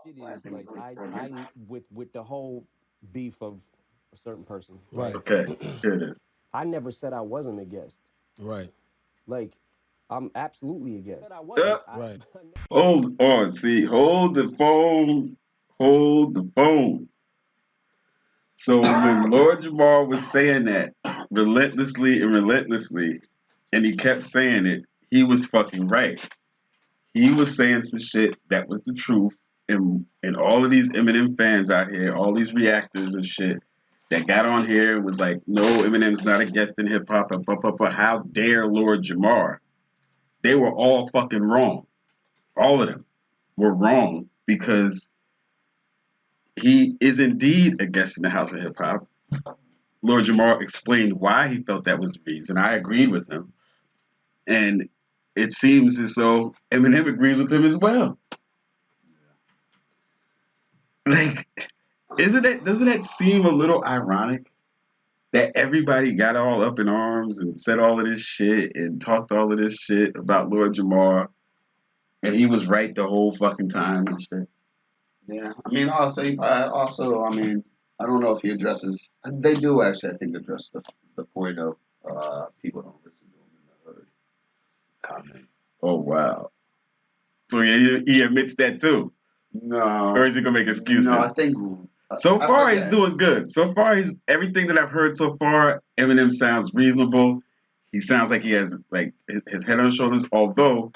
It is like I with the whole beef of a certain person, right? Right. Okay, here it is. I never said I wasn't a guest. Right. Like I'm absolutely a guest. Said I Uh, wasn't. Right. hold on, see, hold the phone, hold the phone. So when Lord Jamar was saying that relentlessly and relentlessly, and he kept saying it, he was fucking right. He was saying some shit that was the truth, and all of these Eminem fans out here, all these reactors and shit that got on here and was like, "No, Eminem's not a guest in hip hop." But how dare Lord Jamar? They were all fucking wrong. All of them were wrong because he is indeed a guest in the House of Hip Hop. Lord Jamar explained why he felt that was the reason. I agreed with him, and it seems as though Eminem agreed with him as well. Like, isn't that doesn't that seem a little ironic that everybody got all up in arms and said all of this shit and talked all of this shit about Lord Jamar, and he was right the whole fucking time and shit. Yeah, I mean, also, I mean, I don't know if he addresses. They do actually, I think, address the point of people don't listen to him in the hood comment. Oh wow! So he admits that too, or No, is he gonna make no, I excuses? think So I far, he's forget. doing good. So far, he's everything that I've heard so far. Eminem sounds reasonable. He sounds like he has like his head on his shoulders. Although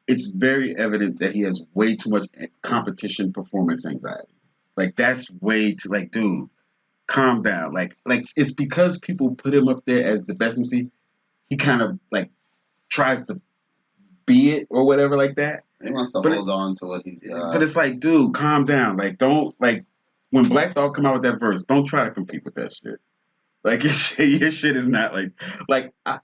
it's very evident that he has way too much competition performance anxiety. Like that's way too like, dude, calm down. Like it's because people put him up there as the best MC. He kind of like tries to be it or whatever like that. He wants to But it, hold on to what he's but got. it's like, dude, calm down. Like don't like when Black Dog come out with that verse, don't try to compete with that shit. Like your shit is not like I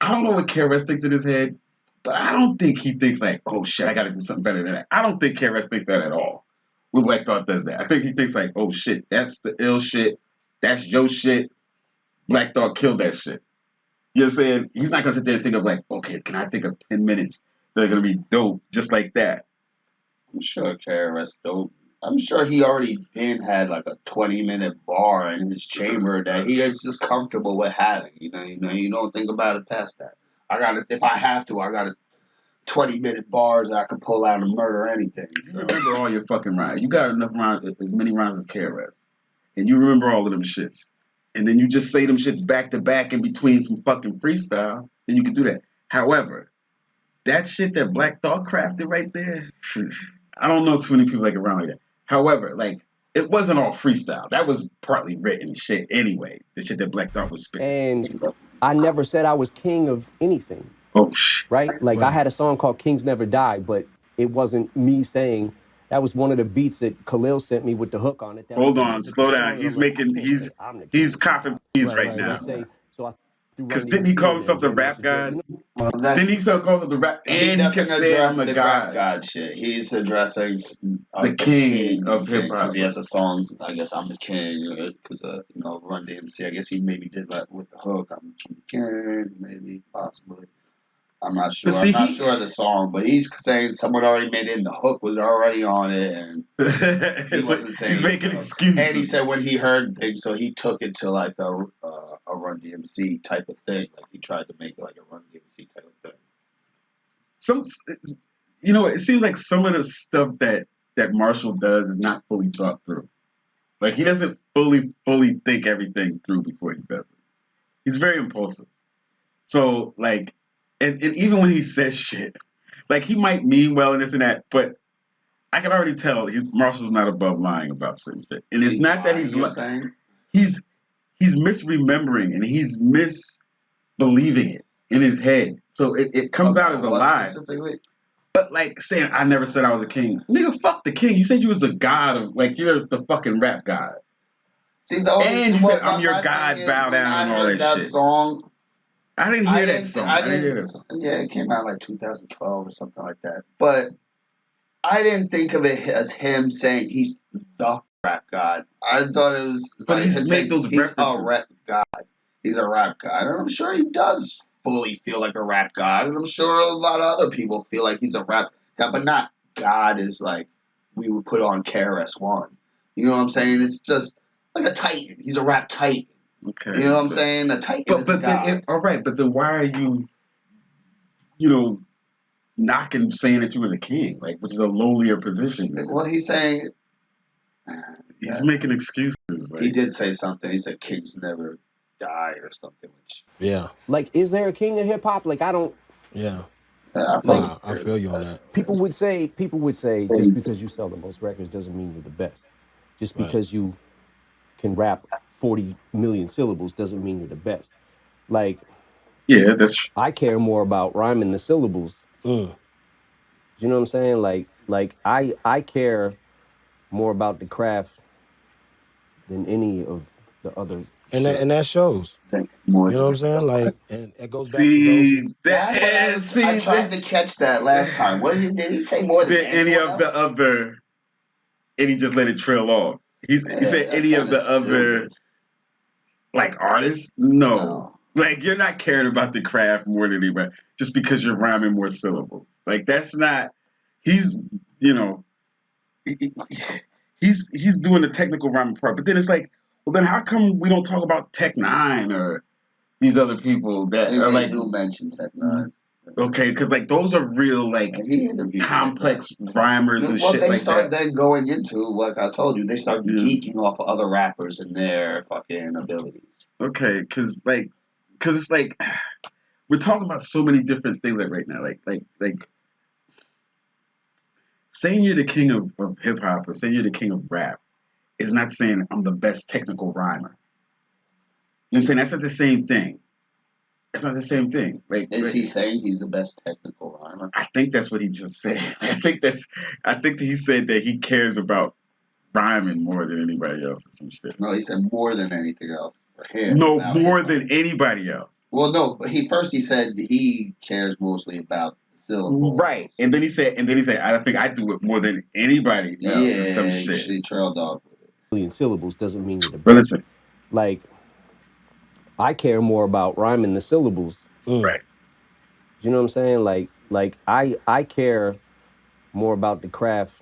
don't know what KRS thinks in his head, but I don't think he thinks like, oh shit, I got to do something better than that. I don't think KRS thinks that at all. When Black Thought does that, I think he thinks like, oh shit, that's the ill shit, that's your shit. Black Thought killed that shit. You know what I'm saying? He's not gonna sit there and think of like, okay, can I think of 10 minutes that are gonna be dope just like that? I'm sure KRS don't. I'm sure he already been had like a 20-minute bar in his chamber that he is just comfortable with having. You don't think about it past that. I got it. If I have to, I got it. 20-minute bars that I could pull out and murder anything. You So remember all your fucking rhymes. You got enough rhymes, as many rhymes as KRS, and you remember all of them shits. And then you just say them shits back to back in between some fucking freestyle, then you can do that. However, that shit that Black Thought crafted right there, I don't know too many people like around like that. However, like it wasn't all freestyle. That was partly written shit anyway. The shit that Black Thought was spitting. And I never said I was king of anything, Oh shit. right? Like I Right. had a song called Kings Never Die, but it wasn't me saying that was one of the beats that Khalil sent me with the hook on it. That was Hold the on, music of slow the down. song, and He's I'm like, I making can't say I'm the he's king of hip copping hop. peas Right. right Right. Let's now. Right. say Right. so. I threw Run Cause didn't he DMC call in there, himself the Jam rap Master Jay. god? well, Didn't that's he call himself the rap? he And he kept doesn't saying, "I'm address a the rap god, god shit. He's addressing the the king king of hip thing because hop." he has a song. I guess I'm the king because Run DMC. I guess he maybe did that with the hook. I'm the king, maybe possibly. I'm not But sure. I'm see, not sure of the song, but he's saying someone already made it and the hook was already on it, and he so wasn't saying he's it was the making hook. And he excuses. said when he heard things, so he took it to like a Run DMC type of thing. Like he tried to make it like a Run DMC type of thing. Some, it seems like some of the stuff that Marshall does is not fully thought through. Like he doesn't fully think everything through before he does it. He's very impulsive. So like, and even when he says shit, like he might mean well and this and that, but I can already tell Marshall's not above lying about certain shit. And it's He's not that lying. he's You're saying? he's he's misremembering and he's misbelieving it in his head. So it comes out as About a what lie. specifically? But like saying I never said I was a king. Nigga, fuck the king. You said you was a god of like you're the fucking rap god. See, the only And you well, said I'm your my thing god, is bow when down I and all heard that that shit. song, I didn't hear that song. I I didn't hear didn't. that song. Yeah, it came out like 2012 or something like that. But I didn't think of it as him saying he's the rap god. I thought it was But like he's him made saying those he's a references. rap god. He's a rap god, and I'm sure he does fully feel like a rap god, and I'm sure a lot of other people feel like he's a rap god, but not god is like we would put on KRS-One. You know what I'm saying? It's just like a titan. He's a rap titan. Okay. You know what I'm saying? A titan is a god. then all right, but then why are you, you know, knocking saying that you were the king, like, which is a lowlier position? Well, he's saying He's making excuses. Like, he did say something. He said kings never die or something. Which Yeah. Like, is there a king of hip hop? Like, I don't. Yeah. I Nah, I feel you on that. People would say just because you sell the most records doesn't mean you're the best. Just Right. because you can rap 40 million syllables doesn't mean you're the best. Like, yeah, that's I care more about rhyming the syllables. Mm. You know what I'm saying? Like I care more about the craft than any of the other And shit. that shows. more. You know what I'm saying? Like, and it goes back to those see who, I tried to catch that last time. What did he say more than than any anyone of the else? other, and he just let it trail off. He said that's any of kinda the other stupid. like artists. No. No. Like, you're not caring about the craft more than anybody just because you're rhyming more syllables. Like, that's not. He's, you know, he's doing the technical rhyming part. But then it's like, well, then how come we don't talk about Tech Nine or these other people that They are like, do mention Tech Nine. okay, because like those are real like He interviewed complex rhymers and well, shit they like start that. then going into, like I told you, they start Yeah. geeking off of other rappers and their fucking abilities. Okay, because it's like we're talking about so many different things like right now, like saying you're the king of hip hop or saying you're the king of rap is not saying I'm the best technical rhymer. You know what I'm saying? That's not the same thing. That's not the same thing. Like, Is he saying he's the best technical rhymer? I think that's what he just said. I think that he said that he cares about rhyming more than anybody else or some shit. No, he said more than anything else for him. No, about more hip-hop. than anybody else. Well, no, but he said he cares mostly about syllables. Right. And then he said, I think I do it more than anybody else or some shit. He trailed off with it. Million syllables doesn't mean you're the But best. listen, Like, I care more about rhyming the syllables. right. You know what I'm saying? Like I care more about the craft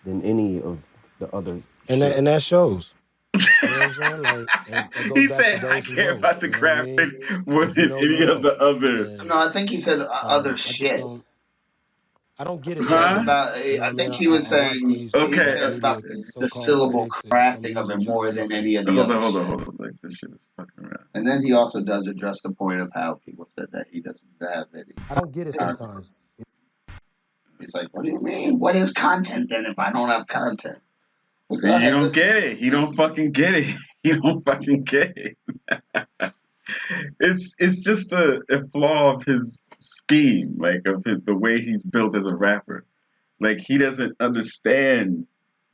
than any of the other and shit. that shows. You know what I'm saying? Like, it goes He back said, to I those who care know. about the You know what I craft mean? more If you than know, any you of the know. other. And No, I think he said other I just shit. don't. I don't get it He cares Huh? sometimes. about. You know what I I think mean? he was I watch saying these he Okay. cares about media the so-called syllable critics and some crafting of music it more than journalists. any of the Hold other on. shit. Like, this shit is fucking around. And then he also does address the point of how people said that he doesn't have any. I don't get it sometimes. He's like, what do you mean? What is content then if I don't have content? Well, See, you don't get it. He don't fucking get it. He don't fucking get it. It's just a flaw of his scheme, like the way he's built as a rapper. Like, he doesn't understand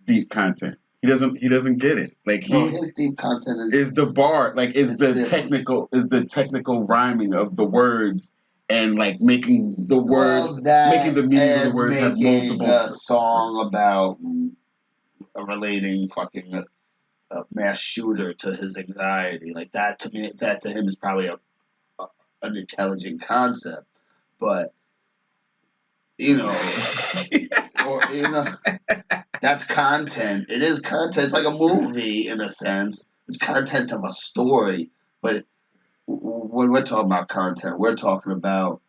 deep content. He doesn't get it. Like, No, his deep content is the bar, like, is it's the different. technical rhyming of the words and like making the words, making the meanings of the words have multiple a song about relating fucking a mass shooter to his anxiety, like that to me, that to him is probably an intelligent concept, but you know, or you know, that's content. It is content. It's like a movie in a sense. It's content of a story, but when we're talking about content, we're talking about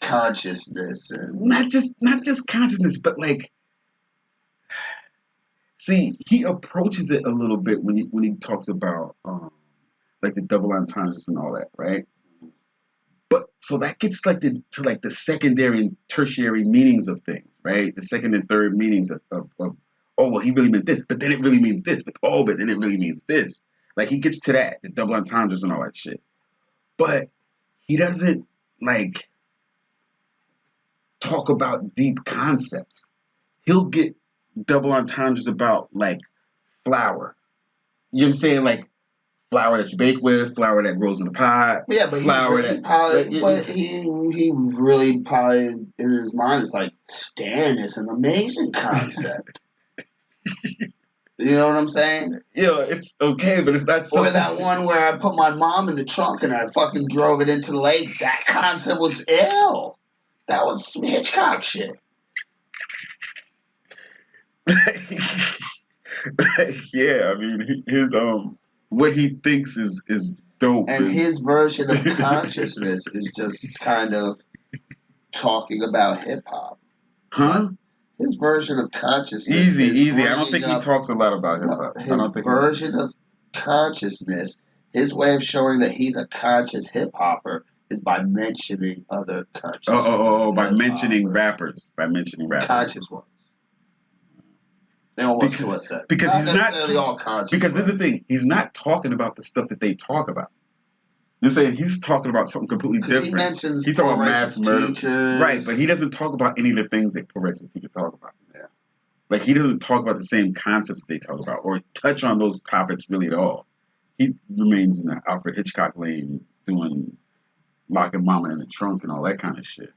consciousness and not just consciousness, but like, see, he approaches it a little bit when he talks about like the double entendres and all that, right? But so that gets like to like the secondary and tertiary meanings of things, right? The second and third meanings of oh, well, he really meant this, but then it really means this, but then it really means this. Like, he gets to that, the double entendres and all that shit. But he doesn't like talk about deep concepts. He'll get double entendres about like flour. You know what I'm saying? Like, flour that you bake with, flour that grows in the pot. yeah, but flour he really probably in his mind is like, Stan is an amazing concept. You know what I'm saying? It's okay, but it's not something. Or that one where I put my mom in the trunk and I fucking drove it into the lake. That concept was ill. That was some Hitchcock shit. Yeah, I mean his what he thinks is dope And his is version of consciousness is just kind of talking about hip hop. huh? His version of consciousness Easy, is easy. I don't bringing think he up talks a lot about hip no, hop. I his don't think he talks. version of consciousness. His way of showing that he's a conscious hip hopper is by mentioning other conscious By hip mentioning hoppers, rappers. By mentioning rappers. conscious ones. They almost to a Because sense, because not he's not necessarily all conscious. because But this is the thing, he's not talking about the stuff that they talk about. You're saying he's talking about something completely because he different. mentions He's talking poor about mass righteous murder. teachers, Right, but he doesn't talk about any of the things that poor righteous teachers talk about. Yeah. Like he doesn't talk about the same concepts they talk about or touch on those topics really at all. He remains in the Alfred Hitchcock lane doing locking mama in the trunk and all that kind of shit.